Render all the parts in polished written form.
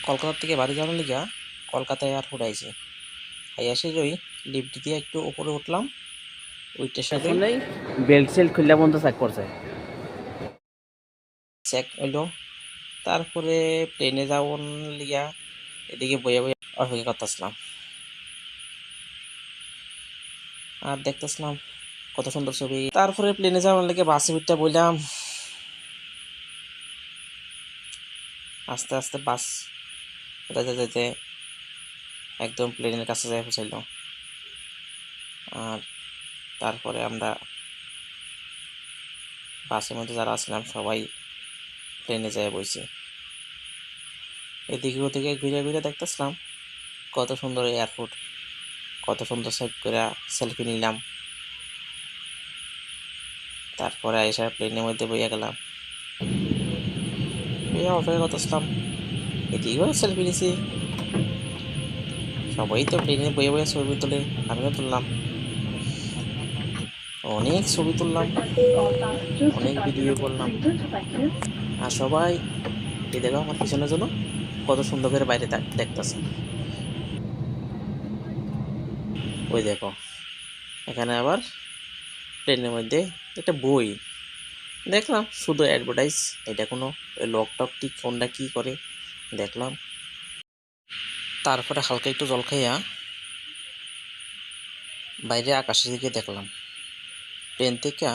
কলকাতা থেকে বাড়ি যাওয়ার লিগা কলকাতায় এয়ারপোর্ট আইছি। আইয়া সেজই লিফট দিয়ে একটু উপরে উঠলাম, উইঠে সেজই এখনই বেল্ট সেল্ট খুললা বন্ধ চেক করছে। চেক হইলো। তারপরে প্লেনে যাওয়ার লিগা এদিকে বইয়া বইয়া অপেক্ষা করতেছিলাম আর দেখতেছিলাম কত সুন্দর ছবি। তারপরে প্লেনে যাওয়ার লিগে বাসে উঠতে বললাম, আস্তে আস্তে বাস যেতে যেতে একদম প্লেনের কাছে যাই পৌঁছাইল। আর তারপরে আমরা বাসের মধ্যে যারা ছিলাম সবাই প্লেনে যেয়ে বইছি। এদিকে ওদিকে ঘুরে ঘুরে দেখতেছিলাম কত সুন্দর এয়ারপোর্ট, কত সুন্দর সেট করে সেলফি নিলাম। তারপরে আইসা প্লেনের মধ্যে বইয়া গেলাম, বইয়া অপেক্ষা করতেছিলাম, এদিকেও সেলফি নিছি। সবাই তো প্লেনে বইয়া বইয়া ছবি তোলে, আমিও তুললাম, অনেক ছবি তুললাম, অনেক ভিডিও করলাম। আর সবাই এই দেখো আমার পিছনের জন্য কত সুন্দর করে বাইরে দেখতেছে। ওই দেখো এখানে আবার প্লেনের মধ্যে একটা বই দেখলাম, শুধু অ্যাডভার্টাইজ, এটা কোনো লকটক ঠিক কোনটা কি করে দেখলাম। তারপরে হালকা একটু জল খাইয়া বাইরে আকাশের দিকে দেখলাম। প্লেন থেকে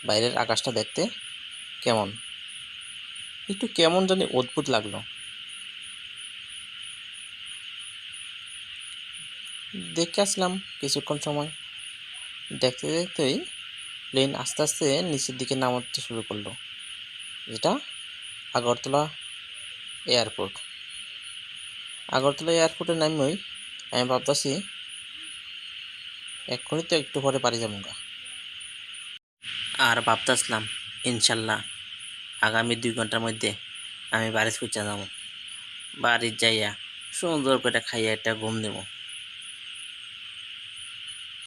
বাইরের আকাশটা দেখতে কেমন একটু কেমন জানি অদ্ভুত লাগলো। দেখে আসলাম কিছুক্ষণ সময়, দেখতে দেখতেই প্লেন আস্তে আস্তে নিচের দিকে নামতে শুরু করলো, যেটা আগরতলা এয়ারপোর্ট। আগরতলা এয়ারপোর্টে নামই আমি ভাবতেছি এক্ষুনি তো একটু পরে বাড়ি যাবো গা। আর ভাবতেছিলাম ইনশাল্লাহ আগামী 2 ঘন্টার মধ্যে আমি বাড়ি পৌঁছে যাবো। বাড়ি যাইয়া সুন্দর করে খাইয়া একটা ঘুম দেবো।